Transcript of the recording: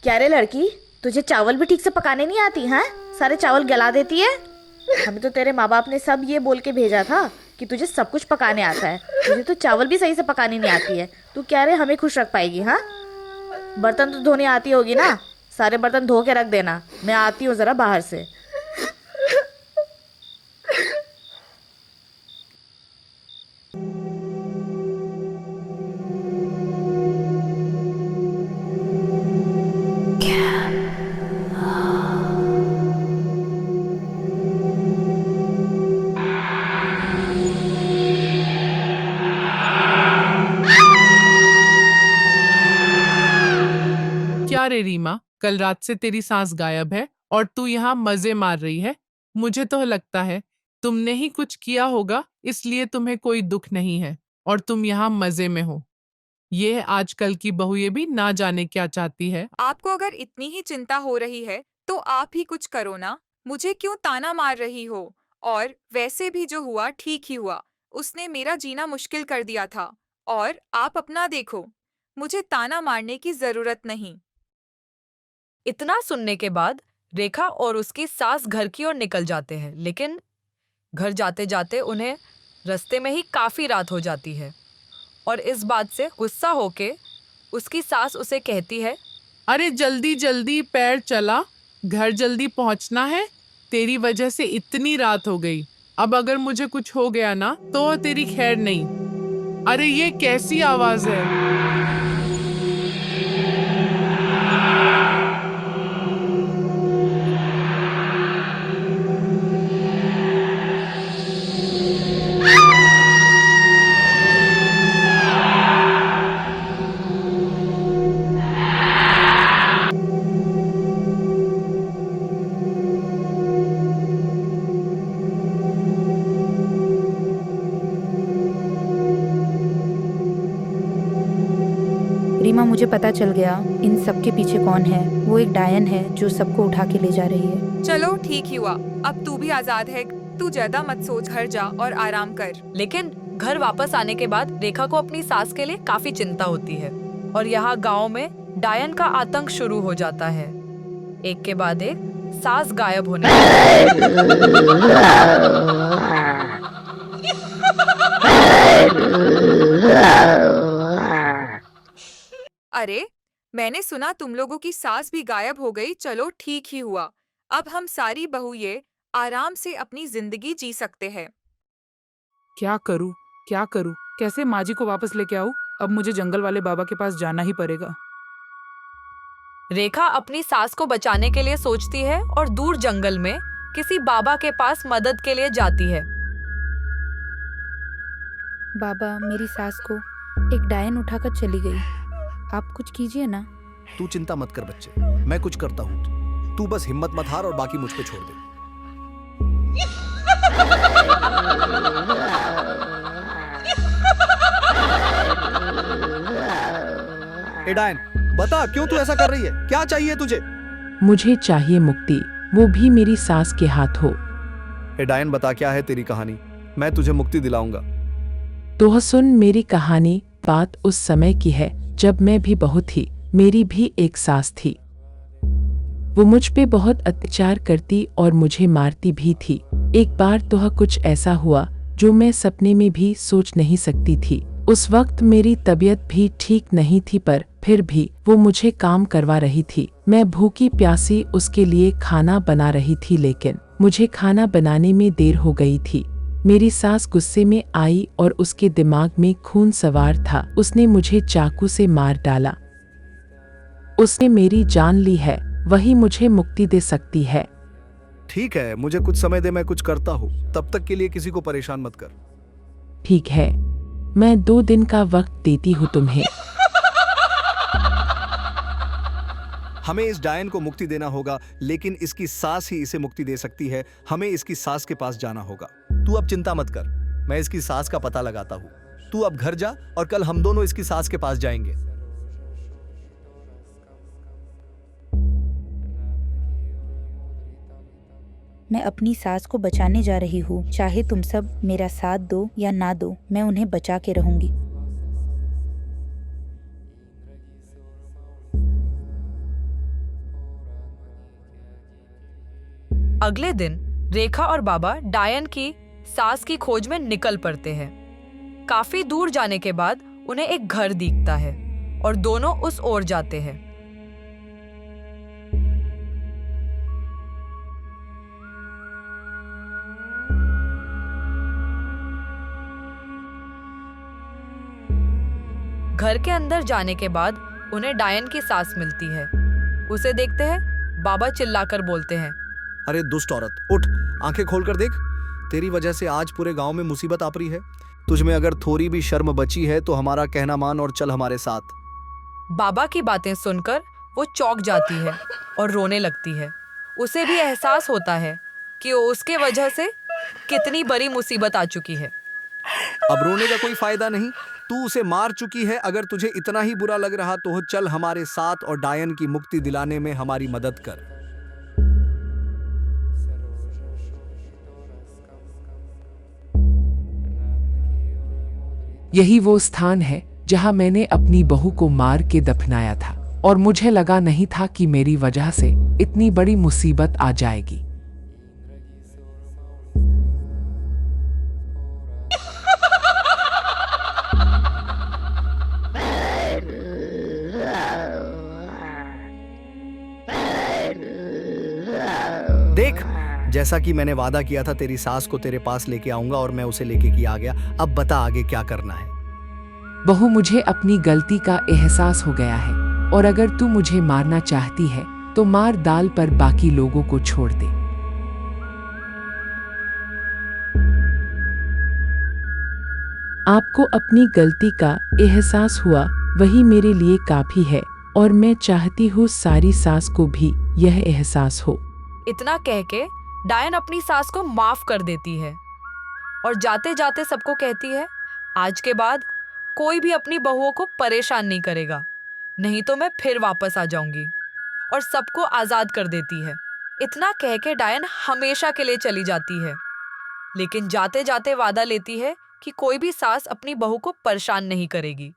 क्या रे लड़की, तुझे चावल भी ठीक से पकाने नहीं आती? हैं, सारे चावल गला देती है। हमें तो तेरे माँ बाप ने सब ये बोल के भेजा था कि तुझे सब कुछ पकाने आता है। तुझे तो चावल भी सही से पकानी नहीं आती है। तू क्या रे हमें खुश रख पाएगी? हाँ, बर्तन तो धोने आती होगी ना? सारे बर्तन धो के रख देना, मैं आती हूँ जरा बाहर से। क्या रे रीमा, कल रात से तेरी सांस गायब है और तू यहाँ मजे मार रही है। मुझे तो लगता है तुमने ही कुछ किया होगा, इसलिए तुम्हें कोई दुख नहीं है और तुम यहाँ मजे में हो। ये आजकल की बहू ये भी ना जाने क्या चाहती है। आपको अगर इतनी ही चिंता हो रही है तो आप ही कुछ करो ना। मुझे क्यों ताना मार रही हो? और वैसे भी जो हुआ ठीक ही हुआ। उसने मेरा जीना मुश्किल कर दिया था। और आप अपना देखो, मुझे ताना मारने की जरूरत नहीं। इतना सुनने के बाद रेखा और उसकी सास घर की ओर निकल जाते हैं, लेकिन घर जाते जाते उन्हें रास्ते में ही काफी रात हो जाती है और इस बात से गुस्सा होके उसकी सास उसे कहती है, अरे जल्दी जल्दी पैर चला, घर जल्दी पहुंचना है। तेरी वजह से इतनी रात हो गई। अब अगर मुझे कुछ हो गया ना तो तेरी खैर नहीं। अरे ये कैसी आवाज है? रीमा, मुझे पता चल गया इन सब के पीछे कौन है। वो एक डायन है जो सबको उठा के ले जा रही है। चलो ठीक ही हुआ, अब तू भी आजाद है। तू ज्यादा मत सोच, घर जा और आराम कर। लेकिन घर वापस आने के बाद रेखा को अपनी सास के लिए काफी चिंता होती है और यहाँ गांव में डायन का आतंक शुरू हो जाता है। एक के बाद एक सास गायब होने अरे, मैंने सुना तुम लोगों की सास भी गायब हो गई। चलो ठीक ही हुआ, अब हम सारी बहू ये आराम से अपनी जिंदगी जी सकते हैं। क्या करूं, क्या करूं? कैसे माँ जी को वापस लेके आऊं? अब मुझे जंगल वाले बाबा के पास जाना ही पड़ेगा। रेखा अपनी सास को बचाने के लिए सोचती है और दूर जंगल में किसी बाबा के पास मदद के लिए जाती है। बाबा, मेरी सास को एक डायन उठाकर चली गई। आप कुछ कीजिए ना। तू चिंता मत कर बच्चे, मैं कुछ करता हूँ। तू बस हिम्मत मत हार और बाकी मुझ पे छोड़ दे। ए डायन, बता क्यों तू ऐसा कर रही है? क्या चाहिए तुझे? मुझे चाहिए मुक्ति, वो भी मेरी सास के हाथ हो। ए डायन, बता क्या है तेरी कहानी? मैं तुझे मुक्ति दिलाऊंगा। तो सुन मेरी कहानी। बात उस समय की है जब मैं भी बहू थी। मेरी भी एक सास थी। वो मुझ पे बहुत अत्याचार करती और मुझे मारती भी थी। एक बार तो कुछ ऐसा हुआ जो मैं सपने में भी सोच नहीं सकती थी। उस वक्त मेरी तबीयत भी ठीक नहीं थी, पर फिर भी वो मुझे काम करवा रही थी। मैं भूखी प्यासी उसके लिए खाना बना रही थी, लेकिन मुझे खाना बनाने में देर हो गई थी। मेरी सास गुस्से में आई और उसके दिमाग में खून सवार था। उसने मुझे चाकू से मार डाला। उसने मेरी जान ली है, वही मुझे मुक्ति दे सकती है। ठीक है, मुझे कुछ समय दे, मैं कुछ करता हूँ। तब तक के लिए किसी को परेशान मत कर। ठीक है, मैं 2 दिन का वक्त देती हूँ तुम्हें। हमें इस डायन को मुक्ति देना होगा, लेकिन इसकी सास ही इसे मुक्ति दे सकती है। हमें इसकी सास के पास जाना होगा। तू अब चिंता मत कर, मैं इसकी सास का पता लगाता हूँ। तू अब घर जा और कल हम दोनों इसकी सास के पास जाएंगे। मैं अपनी सास को बचाने जा रही हूँ। चाहे तुम सब मेरा साथ दो या ना दो, मैं उन्हें बचा के रहूंगी। अगले दिन रेखा और बाबा डायन की सास की खोज में निकल पड़ते हैं। काफी दूर जाने के बाद उन्हें एक घर दिखता है और दोनों उस ओर जाते हैं। घर के अंदर जाने के बाद उन्हें डायन की सास मिलती है। उसे देखते हैं बाबा चिल्लाकर बोलते हैं, अरे दुष्ट औरत, उठ, आंखें खोलकर देख। तेरी वजह से आज पूरे गांव में मुसीबत आ पड़ी है। तुझ में अगर थोड़ी भी शर्म बची है तो हमारा कहना मान और चल हमारे साथ। बाबा की बातें सुनकर वो चौंक जाती है और रोने लगती है। उसे भी एहसास होता है कि उसके वजह से कितनी बड़ी मुसीबत आ चुकी है। अब रोने का कोई फायदा नहीं, तू उसे मार चुकी है। अगर तुझे इतना ही बुरा लग रहा तो चल हमारे साथ और डायन की मुक्ति दिलाने में हमारी मदद कर। यही वो स्थान है जहां मैंने अपनी बहू को मार के दफनाया था और मुझे लगा नहीं था कि मेरी वजह से इतनी बड़ी मुसीबत आ जाएगी। देख, जैसा कि मैंने वादा किया था, तेरी सास को तेरे पास लेके आऊंगा और मैं उसे लेके की आ गया। अब बता आगे क्या करना है। बहू, मुझे अपनी गलती का एहसास हो गया है और अगर तू मुझे मारना चाहती है तो मार डाल, पर बाकी लोगों को छोड़ दे। आपको अपनी गलती का एहसास हुआ, वही मेरे लिए काफी है और मैं चाहती हूँ सारी सास को भी यह एहसास हो। इतना कह के डायन अपनी सास को माफ कर देती है और जाते जाते सबको कहती है, आज के बाद कोई भी अपनी बहुओं को परेशान नहीं करेगा, नहीं तो मैं फिर वापस आ जाऊंगी, और सबको आजाद कर देती है। इतना कह के डायन हमेशा के लिए चली जाती है, लेकिन जाते जाते वादा लेती है कि कोई भी सास अपनी बहू को परेशान नहीं करेगी